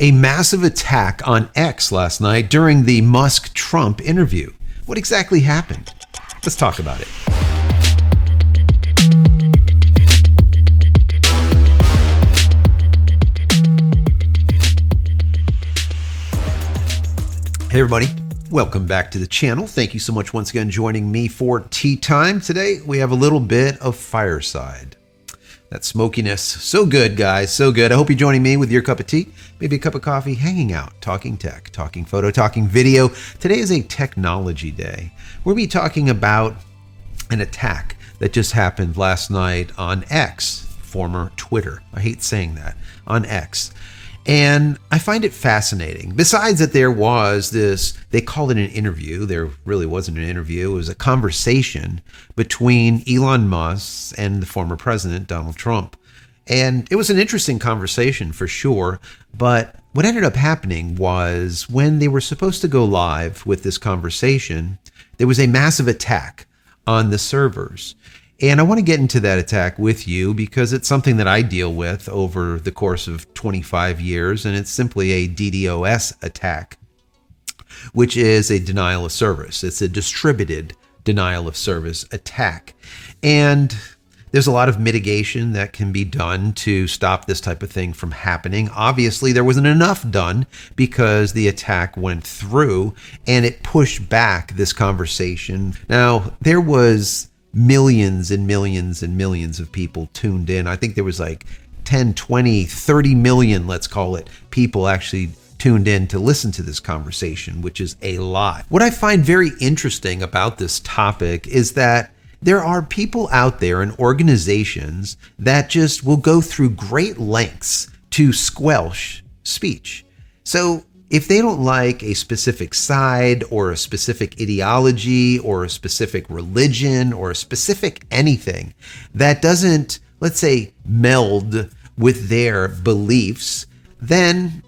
a massive attack on X last night during the Musk-Trump interview. What exactly happened? Let's talk about it. Hey everybody, welcome back to the channel. Thank you so much once again joining me for tea time. Today we have a little bit of fireside. That smokiness, so good guys, so good. I hope you're joining me with your cup of tea, maybe a cup of coffee, hanging out, talking tech, talking photo, talking video. Today is a technology day. We'll be talking about an attack that just happened last night on X, former Twitter. I hate saying that, on X. And I find it fascinating. Besides that there was this, they called it an interview. There really wasn't an interview. It was a conversation between Elon Musk and the former president, Donald Trump. And it was an interesting conversation for sure. But what ended up happening was when they were supposed to go live with this conversation, there was a massive attack on the servers. And I want to get into that attack with you because it's something that I deal with over the course of 25 years, and it's simply a DDoS attack, which is a denial of service. It's a distributed denial of service attack. And there's a lot of mitigation that can be done to stop this type of thing from happening. Obviously, there wasn't enough done because the attack went through and it pushed back this conversation. Now, there was millions and millions and millions of people tuned in. I think there was like 10, 20, 30 million, let's call it, people actually tuned in to listen to this conversation, which is a lot. What I find very interesting about this topic is that there are people out there and organizations that just will go through great lengths to squelch speech. So if they don't like a specific side or a specific ideology or a specific religion or a specific anything that doesn't, let's say, meld with their beliefs, then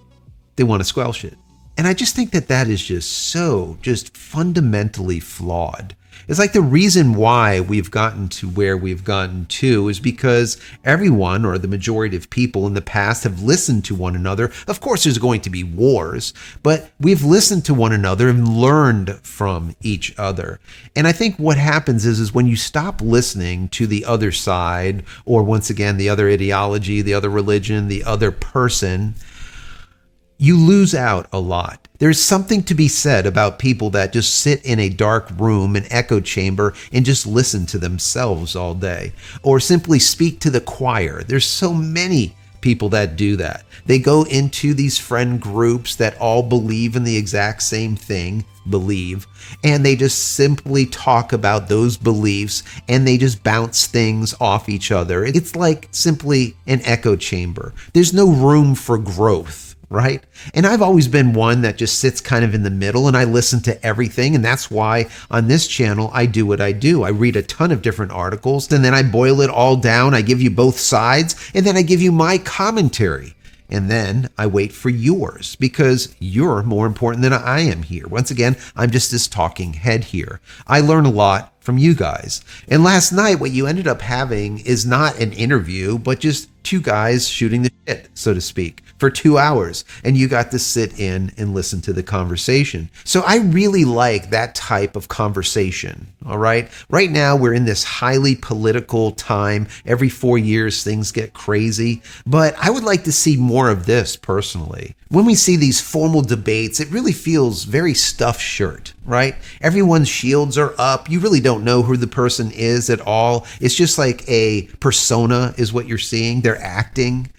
they want to squelch it. And I just think that that is just fundamentally flawed. It's like the reason why we've gotten to where we've gotten to is because everyone, or the majority of people in the past, have listened to one another. Of course, there's going to be wars, but we've listened to one another and learned from each other. And I think what happens is when you stop listening to the other side, or once again, the other ideology, the other religion, the other person, you lose out a lot. There's something to be said about people that just sit in a dark room, an echo chamber, and just listen to themselves all day, or simply speak to the choir. There's so many people that do that. They go into these friend groups that all believe in the exact same thing, and they just simply talk about those beliefs, and they just bounce things off each other. It's like simply an echo chamber. There's no room for growth. Right? And I've always been one that just sits kind of in the middle and I listen to everything. And that's why on this channel, I do what I do. I read a ton of different articles and then I boil it all down. I give you both sides and then I give you my commentary. And then I wait for yours because you're more important than I am here. Once again, I'm just this talking head here. I learn a lot from you guys. And last night, what you ended up having is not an interview, but just two guys shooting the shit, so to speak, for 2 hours. And you got to sit in and listen to the conversation. So I really like that type of conversation. All right. Right now, we're in this highly political time. Every 4 years, things get crazy. But I would like to see more of this personally. When we see these formal debates, it really feels very stuffed shirt, right? Everyone's shields are up. You really don't know who the person is at all. It's just like a persona is what you're seeing. They're acting.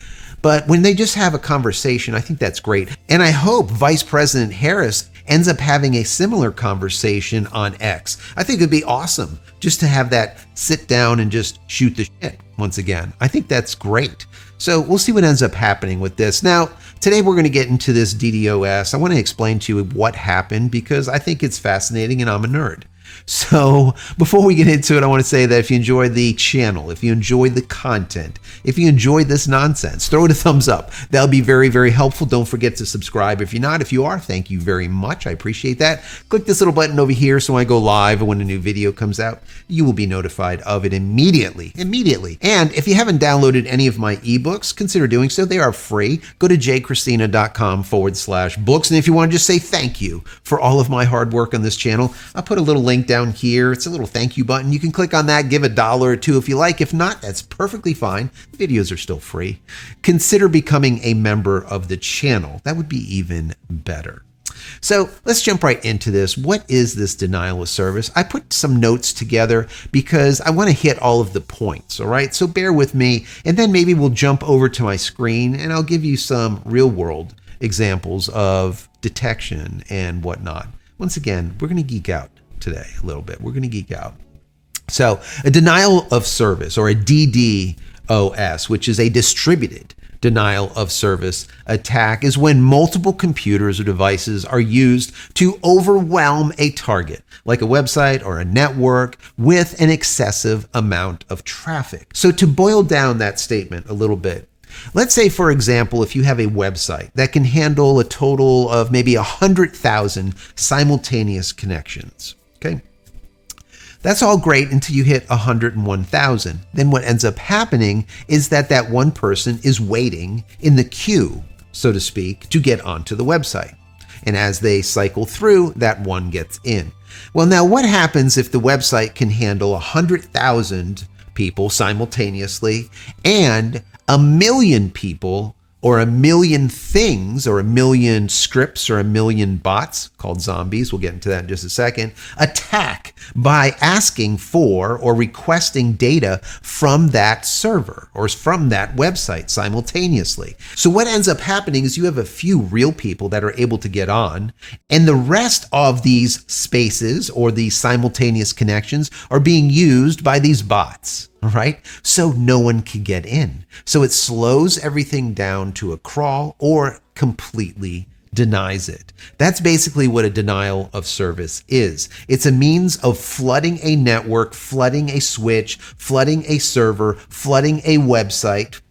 But when they just have a conversation, I think that's great. And I hope Vice President Harris ends up having a similar conversation on X. I think it'd be awesome just to have that sit down and just shoot the shit once again. I think that's great. So we'll see what ends up happening with this. Now, today we're going to get into this DDoS. I want to explain to you what happened because I think it's fascinating and I'm a nerd. So before we get into it, I want to say that if you enjoy the channel, if you enjoy the content, if you enjoy this nonsense, throw it a thumbs up. That'll be very, very helpful. Don't forget to subscribe if you're not. If you are, thank you very much. I appreciate that. Click this little button over here so when I go live or when a new video comes out, you will be notified of it immediately. And if you haven't downloaded any of my ebooks, consider doing so. They are free. Go to JCristina.com/books. And if you want to just say thank you for all of my hard work on this channel, I'll put a little link down here. It's a little thank you button. You can click on that, give $1 or $2 if you like. If not, that's perfectly fine. Videos are still free. Consider becoming a member of the channel. That would be even better. So let's jump right into this. What is this denial of service? I put some notes together because I want to hit all of the points, all right? So bear with me, and then maybe we'll jump over to my screen and I'll give you some real world examples of detection and whatnot. Once again, we're going to geek out today a little bit. We're going to geek out. So a denial of service, or a DDoS, which is a distributed denial of service attack, is when multiple computers or devices are used to overwhelm a target, like a website or a network, with an excessive amount of traffic. So to boil down that statement a little bit, let's say, for example, if you have a website that can handle a total of maybe 100,000 simultaneous connections, okay? That's all great until you hit 101,000. Then what ends up happening is that one person is waiting in the queue, so to speak, to get onto the website. And as they cycle through, that one gets in. Well, now what happens if the website can handle 100,000 people simultaneously and 1 million people, or 1 million things, or 1 million scripts, or 1 million bots called zombies, we'll get into that in just a second, attack by asking for or requesting data from that server or from that website simultaneously? So what ends up happening is you have a few real people that are able to get on, and the rest of these spaces or these simultaneous connections are being used by these bots. All right, so no one can get in. So it slows everything down to a crawl or completely denies it. That's basically what a denial of service is. It's a means of flooding a network, flooding a switch, flooding a server, flooding a website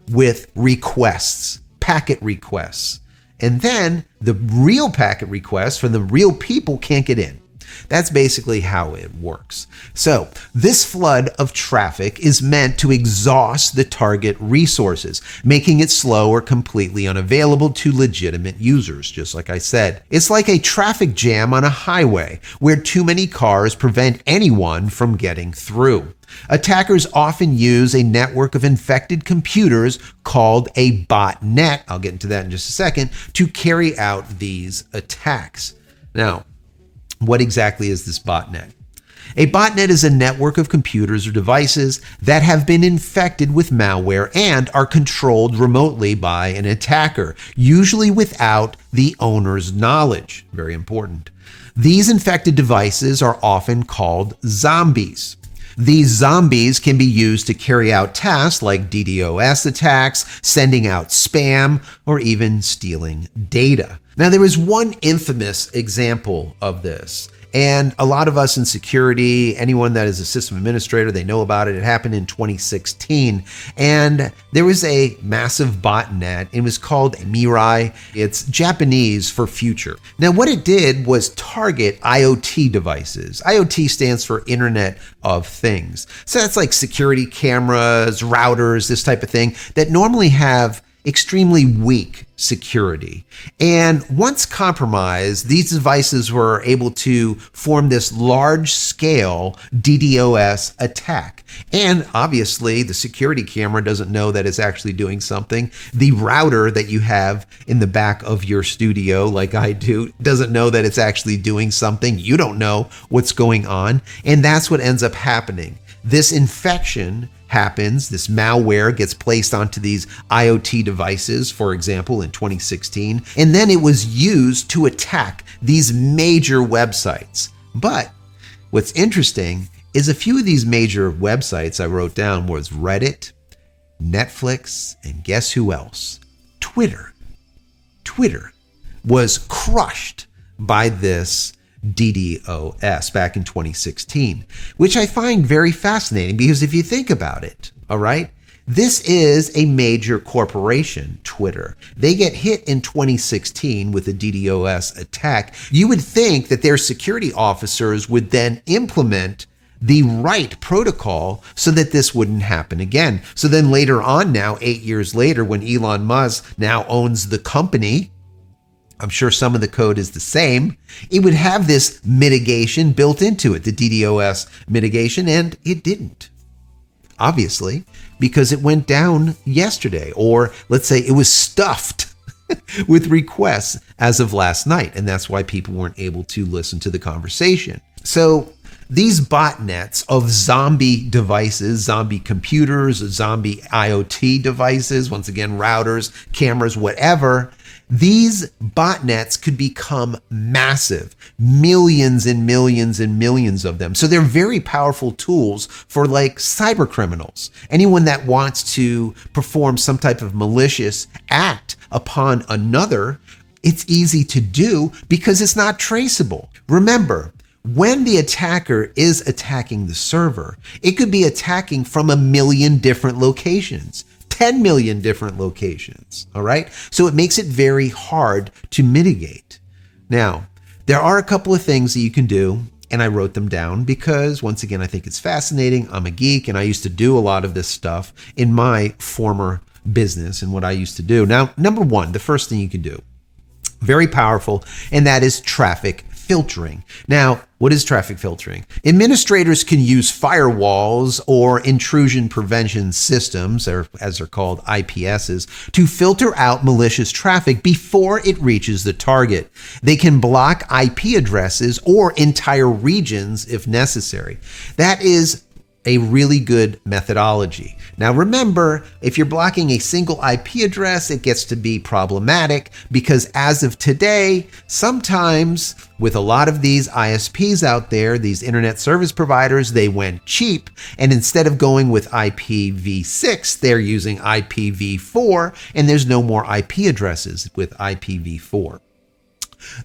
with requests, packet requests. And then the real packet requests from the real people can't get in. That's basically how it works. So this flood of traffic is meant to exhaust the target resources, making it slow or completely unavailable to legitimate users, just like I said. It's like a traffic jam on a highway where too many cars prevent anyone from getting through. Attackers often use a network of infected computers called a botnet, I'll get into that in just a second, to carry out these attacks. Now, what exactly is this botnet? A botnet is a network of computers or devices that have been infected with malware and are controlled remotely by an attacker, usually without the owner's knowledge. Very important. These infected devices are often called zombies. These zombies can be used to carry out tasks like DDoS attacks, sending out spam, or even stealing data. Now, there is one infamous example of this, and a lot of us in security, anyone that is a system administrator, they know about it. It happened in 2016, and there was a massive botnet. It was called Mirai. It's Japanese for future. Now, what it did was target IoT devices. IoT stands for Internet of Things. So that's like security cameras, routers, this type of thing that normally have extremely weak security. And once compromised, these devices were able to form this large-scale DDoS attack. And obviously, the security camera doesn't know that it's actually doing something. The router that you have in the back of your studio, like I do, doesn't know that it's actually doing something. You don't know what's going on. And that's what ends up happening. This infection happens, this malware gets placed onto these IoT devices, for example, in 2016, and then it was used to attack these major websites. But what's interesting is a few of these major websites I wrote down was Reddit, Netflix, and guess who else? Twitter. Twitter was crushed by this DDOS back in 2016, which I find very fascinating because if you think about it, all right, this is a major corporation, Twitter. They get hit in 2016 with a DDoS attack. You would think that their security officers would then implement the right protocol so that this wouldn't happen again. So then later on now, 8 years later, when Elon Musk now owns the company, I'm sure some of the code is the same, it would have this mitigation built into it, the DDoS mitigation, and it didn't. Obviously, because it went down yesterday, or let's say it was stuffed with requests as of last night, and that's why people weren't able to listen to the conversation. So these botnets of zombie devices, zombie computers, zombie IoT devices, once again, routers, cameras, whatever, these botnets could become massive, millions and millions and millions of them. So they're very powerful tools for like cyber criminals. Anyone that wants to perform some type of malicious act upon another, it's easy to do because it's not traceable. Remember, when the attacker is attacking the server, it could be attacking from a million different locations. 10 million different locations, all right? So it makes it very hard to mitigate. Now, there are a couple of things that you can do, and I wrote them down because, once again, I think it's fascinating. I'm a geek, and I used to do a lot of this stuff in my former business and what I used to do. Now, number one, the first thing you can do, very powerful, and that is traffic filtering. Now, what is traffic filtering? Administrators can use firewalls or intrusion prevention systems, or as they're called, IPSs, to filter out malicious traffic before it reaches the target. They can block IP addresses or entire regions if necessary. That is a really good methodology. Now remember, if you're blocking a single IP address, it gets to be problematic because as of today, sometimes with a lot of these ISPs out there, these internet service providers, they went cheap, and instead of going with IPv6, they're using IPv4, and there's no more IP addresses with IPv4.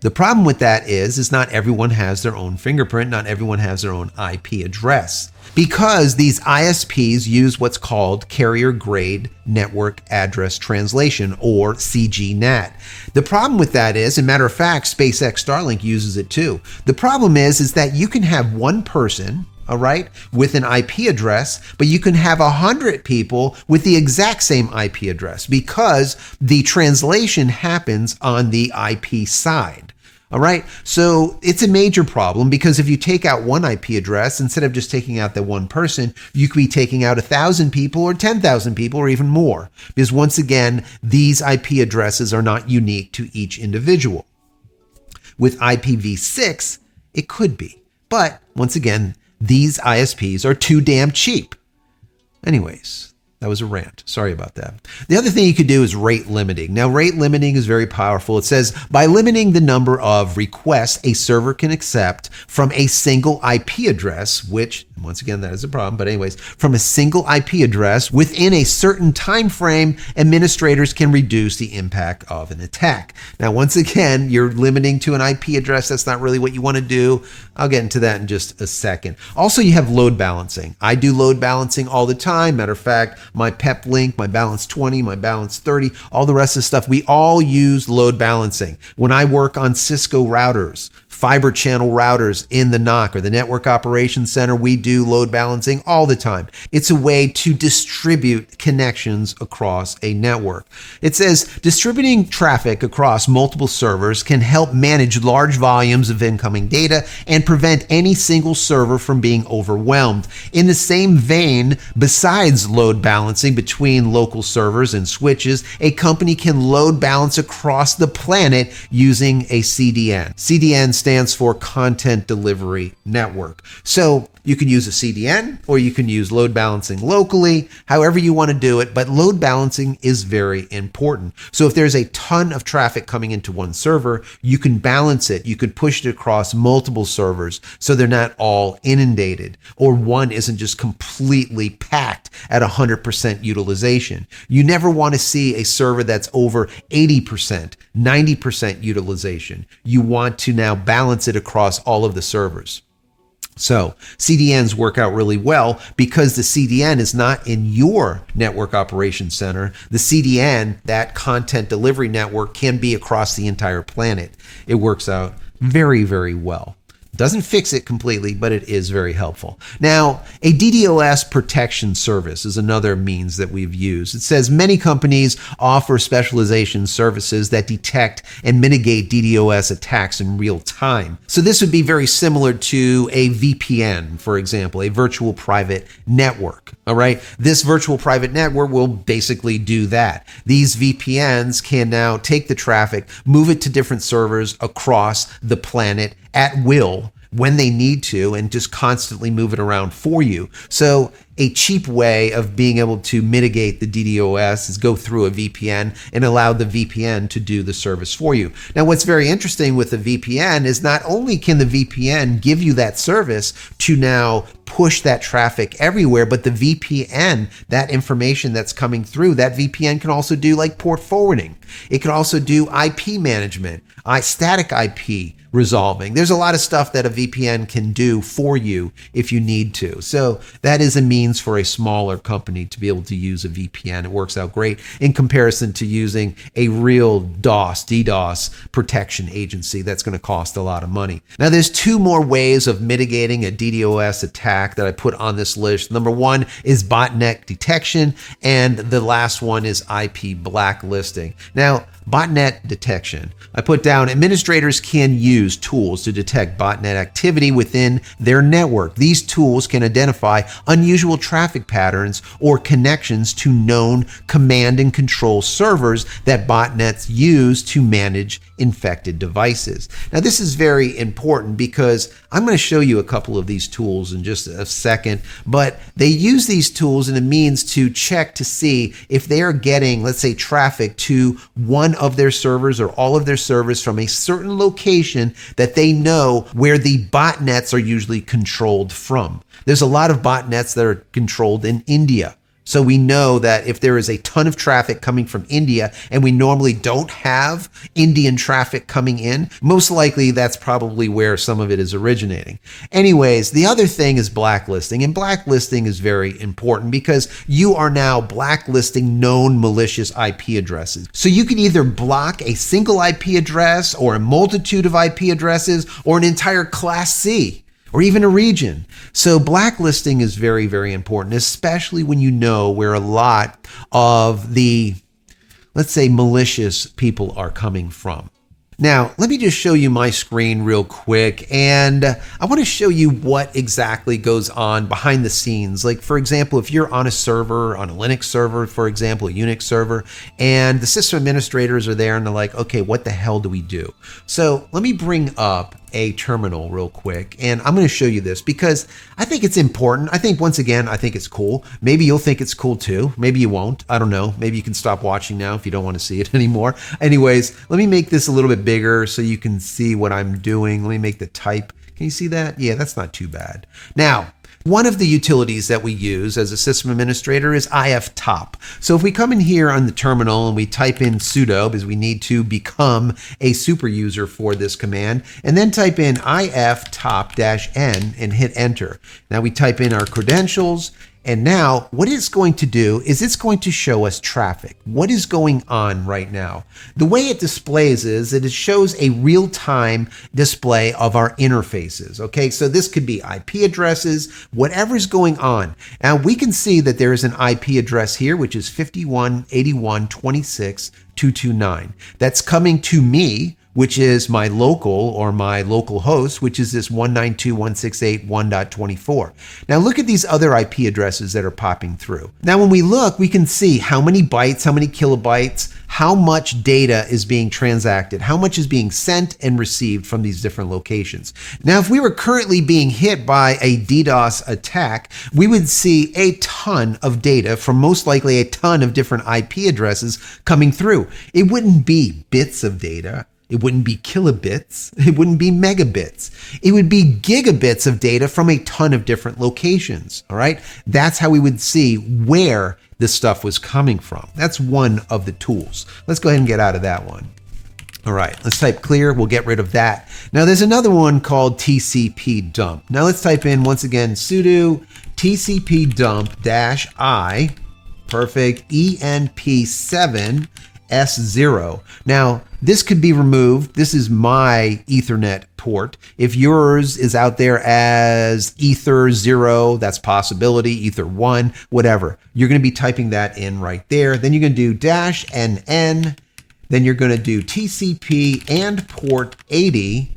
The problem with that is not everyone has their own fingerprint, not everyone has their own IP address, because these ISPs use what's called carrier grade network address translation, or CGNAT. The problem with that is, as a matter of fact, SpaceX Starlink uses it too. The problem is that you can have one person, all right, with an IP address, but you can have 100 people with the exact same IP address because the translation happens on the IP side. All right, so it's a major problem because if you take out one IP address, instead of just taking out the one person, you could be taking out 1,000 people or 10,000 people or even more. Because once again, these IP addresses are not unique to each individual. With IPv6, it could be. But once again, these ISPs are too damn cheap. Anyways, that was a rant. Sorry about that. The other thing you could do is rate limiting. Now, rate limiting is very powerful. It says, by limiting the number of requests a server can accept from a single IP address, which, once again, that is a problem, but anyways, from a single IP address within a certain time frame, administrators can reduce the impact of an attack. Now, once again, you're limiting to an IP address. That's not really what you want to do. I'll get into that in just a second. Also, you have load balancing. I do load balancing all the time. Matter of fact, my PEP link, my balance 20, my balance 30, all the rest of the stuff, we all use load balancing. When I work on Cisco routers, fiber channel routers in the NOC or the Network Operations Center, we do load balancing all the time. It's a way to distribute connections across a network. It says distributing traffic across multiple servers can help manage large volumes of incoming data and prevent any single server from being overwhelmed. In the same vein, besides load balancing between local servers and switches, a company can load balance across the planet using a CDN. CDN stands for Content Delivery Network. So You can use a CDN or you can use load balancing locally, however you want to do it, but load balancing is very important. So if there's a ton of traffic coming into one server, you can balance it. You can push it across multiple servers so they're not all inundated, or one isn't just completely packed at 100% utilization. You never want to see a server that's over 80%, 90% utilization. You want to now balance it across all of the servers. So CDNs work out really well because the CDN is not in your network operations center. The CDN, that content delivery network, can be across the entire planet. It works out very, very well. Doesn't fix it completely, but it is very helpful. Now, a DDoS protection service is another means that we've used. It says many companies offer specialization services that detect and mitigate DDoS attacks in real time. So this would be very similar to a VPN, for example, a virtual private network. All right. This virtual private network will basically do that. These VPNs can now take the traffic, move it to different servers across the planet at will when they need to, and just constantly move it around for you. So a cheap way of being able to mitigate the DDoS is go through a VPN and allow the VPN to do the service for you. Now, what's very interesting with the VPN is not only can the VPN give you that service to now push that traffic everywhere, but the VPN, that information that's coming through, that VPN can also do like port forwarding. It can also do IP management, static IP resolving. There's a lot of stuff that a VPN can do for you if you need to. So that is a means for a smaller company to be able to use a VPN. It works out great in comparison to using a real DDoS protection agency that's going to cost a lot of money. Now, there's two more ways of mitigating a DDoS attack that I put on this list. Number one is botnet detection, and the last one is IP blacklisting. Now, botnet detection. I put down administrators can use tools to detect botnet activity within their network. These tools can identify unusual traffic patterns or connections to known command and control servers that botnets use to manage infected devices. Now, this is very important because I'm going to show you a couple of these tools in just a second, but they use these tools and a means to check to see if they are getting, let's say, traffic to one of their servers or all of their servers from a certain location that they know where the botnets are usually controlled from. There's a lot of botnets that are controlled in India. So we know that if there is a ton of traffic coming from India and we normally don't have Indian traffic coming in, most likely that's probably where some of it is originating. Anyways, the other thing is blacklisting, and blacklisting is very important because you are now blacklisting known malicious IP addresses. So you can either block a single IP address or a multitude of IP addresses or an entire class C, or even a region. So blacklisting is very, very important, especially when you know where a lot of the, let's say, malicious people are coming from. Now, let me just show you my screen real quick, and I want to show you what exactly goes on behind the scenes. Like, for example, if you're on a server, on a Linux server, for example, a Unix server, and the system administrators are there and they're like, okay, what the hell do we do? So let me bring up a terminal real quick, and I'm going to show you this because I think it's important. I think, once again, I think it's cool. Maybe you'll think it's cool too. Maybe you won't. I don't know. Maybe you can stop watching now if you don't want to see it anymore. Anyways, let me make this a little bit bigger so you can see what I'm doing. Let me make the type. Can you see that? Yeah, that's not too bad. Now, one of the utilities that we use as a system administrator is iftop. So if we come in here on the terminal and we type in sudo, because we need to become a super user for this command, and then type in iftop-n and hit enter. Now we type in our credentials, and now what it's going to do is it's going to show us traffic. What is going on right now? The way it displays is that it shows a real-time display of our interfaces. Okay, so this could be IP addresses, whatever's going on. Now we can see that there is an IP address here, which is 5181.26.229. That's coming to me which is my local or my local host, which is this 192.168.1.24. Now look at these other IP addresses that are popping through. Now when we look, we can see how many bytes, how many kilobytes, how much data is being transacted, how much is being sent and received from these different locations. Now, if we were currently being hit by a DDoS attack, we would see a ton of data from most likely a ton of different IP addresses coming through. It wouldn't be bits of data. It wouldn't be kilobits. It wouldn't be megabits. It would be gigabits of data from a ton of different locations. All right. That's how we would see where this stuff was coming from. That's one of the tools. Let's go ahead and get out of that one. All right, let's type clear. We'll get rid of that. Now there's another one called TCP dump. Now let's type in once again sudo TCP dump -I, perfect, ENP7 S0. Now, this could be removed. This is my Ethernet port. If yours is out there as Ether 0, that's possibility, Ether 1, whatever. You're going to be typing that in right there. Then you're going to do -NN. Then you're going to do TCP and port 80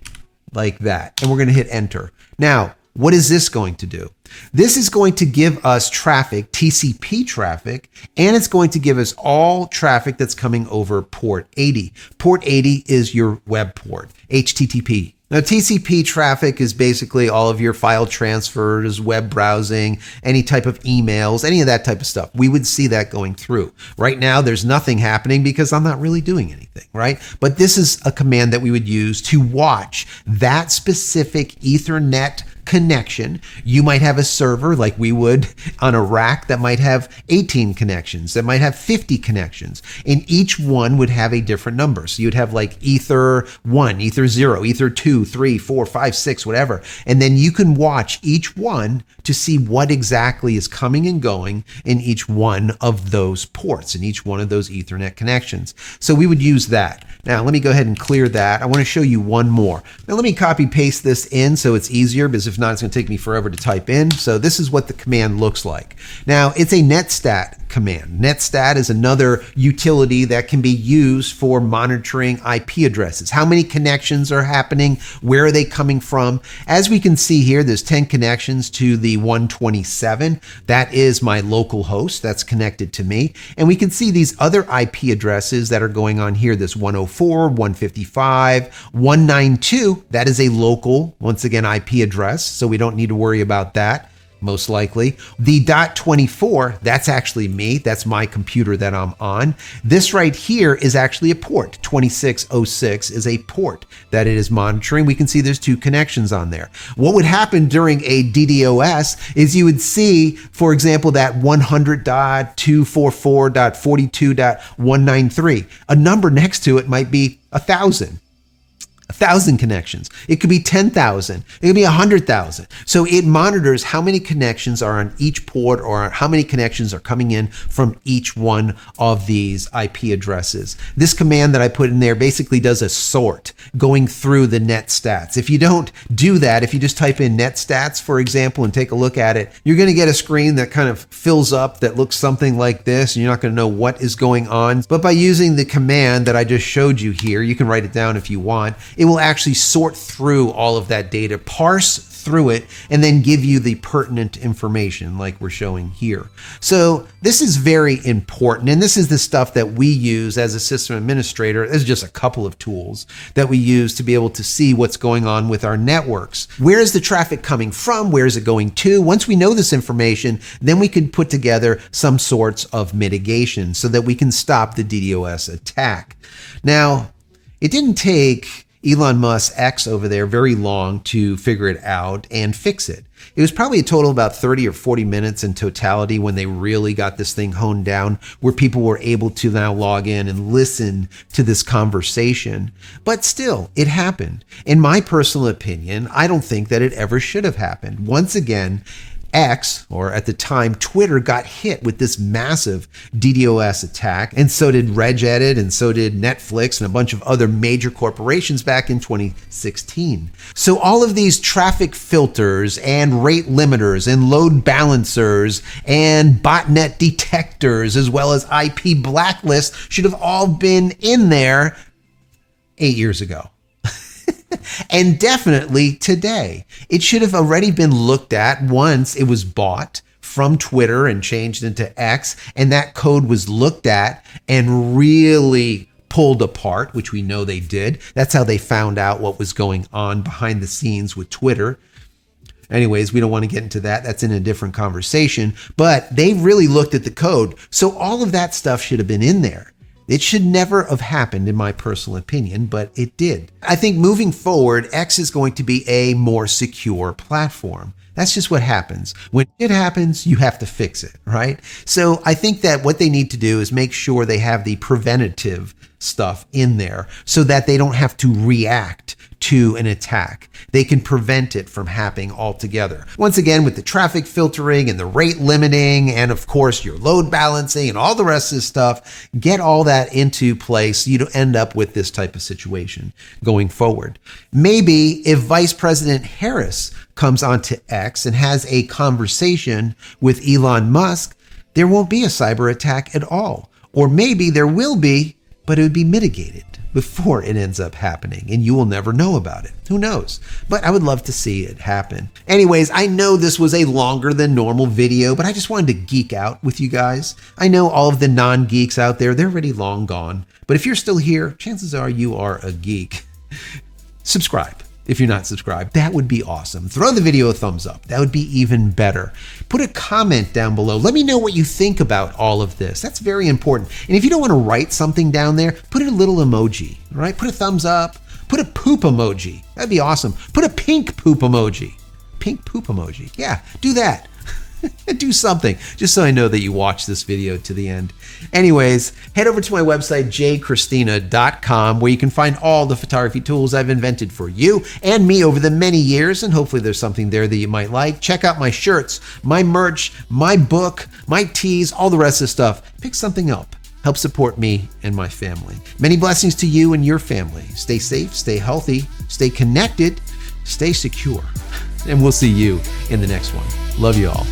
like that. And we're going to hit enter. Now, what is this going to do? This is going to give us traffic, TCP traffic, and it's going to give us all traffic that's coming over port 80. Port 80 is your web port, HTTP. Now, TCP traffic is basically all of your file transfers, web browsing, any type of emails, any of that type of stuff. We would see that going through. Right now, there's nothing happening because I'm not really doing anything, right? But this is a command that we would use to watch that specific Ethernet connection. You might have a server like we would on a rack that might have 18 connections, that might have 50 connections, and each one would have a different number. So you'd have like Ether 1, Ether 0, Ether 2, 3, 4, 5, 6, whatever. And then you can watch each one to see what exactly is coming and going in each one of those ports, in each one of those Ethernet connections. So we would use that. Now, let me go ahead and clear that. I want to show you one more. Now, let me copy paste this in so it's easier, because if not, it's going to take me forever to type in. So this is what the command looks like. Now, it's a netstat command. Netstat is another utility that can be used for monitoring IP addresses. How many connections are happening? Where are they coming from? As we can see here, there's 10 connections to the 127. That is my local host that's connected to me. And we can see these other IP addresses that are going on here. This 104, 155, 192. That is a local, once again, IP address. So we don't need to worry about that. Most likely. The .24, that's actually me. That's my computer that I'm on. This right here is actually a port. 2606 is a port that it is monitoring. We can see there's 2 connections on there. What would happen during a DDoS is you would see, for example, that 100.244.42.193. A number next to it might be 1,000. 1,000 connections. It could be 10,000. It could be 100,000. So it monitors how many connections are on each port, or how many connections are coming in from each one of these IP addresses. This command that I put in there basically does a sort going through the net stats. If you don't do that, if you just type in net stats, for example, and take a look at it, you're going to get a screen that kind of fills up that looks something like this, and you're not going to know what is going on. But by using the command that I just showed you here, you can write it down if you want. It will actually sort through all of that data, parse through it, and then give you the pertinent information like we're showing here. So this is very important, and this is the stuff that we use as a system administrator. There's just a couple of tools that we use to be able to see what's going on with our networks. Where is the traffic coming from? Where is it going to? Once we know this information, then we can put together some sorts of mitigation so that we can stop the DDoS attack. Now, it didn't take Elon Musk X over there very long to figure it out and fix it. It was probably a total of about 30 or 40 minutes in totality when they really got this thing honed down, where people were able to now log in and listen to this conversation. But still, it happened. In my personal opinion, I don't think that it ever should have happened. Once again, X, or at the time Twitter, got hit with this massive DDoS attack, and so did Regedit, and so did Netflix, and a bunch of other major corporations back in 2016. So all of these traffic filters and rate limiters and load balancers and botnet detectors, as well as IP blacklists, should have all been in there 8 years ago. And definitely today. It should have already been looked at once it was bought from Twitter and changed into X, and that code was looked at and really pulled apart, which we know they did. That's how they found out what was going on behind the scenes with Twitter. Anyways, we don't want to get into that. That's in a different conversation, but they really looked at the code. So all of that stuff should have been in there. It should never have happened, in my personal opinion, but it did. I think moving forward, X is going to be a more secure platform. That's just what happens. When it happens, you have to fix it, right? So I think that what they need to do is make sure they have the preventative stuff in there so that they don't have to react to an attack. They can prevent it from happening altogether. Once again, with the traffic filtering and the rate limiting and of course your load balancing and all the rest of this stuff, get all that into place so you don't end up with this type of situation going forward. Maybe if Vice President Harris comes onto X and has a conversation with Elon Musk, there won't be a cyber attack at all. Or maybe there will be, but it would be mitigated before it ends up happening, and you will never know about it. Who knows? But I would love to see it happen. Anyways, I know this was a longer than normal video, but I just wanted to geek out with you guys. I know all of the non-geeks out there, they're already long gone. But if you're still here, chances are you are a geek. Subscribe. If you're not subscribed, that would be awesome. Throw the video a thumbs up. That would be even better. Put a comment down below. Let me know what you think about all of this. That's very important. And if you don't want to write something down there, put a little emoji, all right? Put a thumbs up. Put a poop emoji. That'd be awesome. Put a pink poop emoji. Pink poop emoji. Yeah, do that. Do something, just so I know that you watched this video to the end. Anyways, head over to my website, JCristina.com, where you can find all the photography tools I've invented for you and me over the many years, and hopefully there's something there that you might like. Check out my shirts, my merch, my book, my tees, all the rest of the stuff. Pick something up. Help support me and my family. Many blessings to you and your family. Stay safe, stay healthy, stay connected, stay secure. And we'll see you in the next one. Love you all.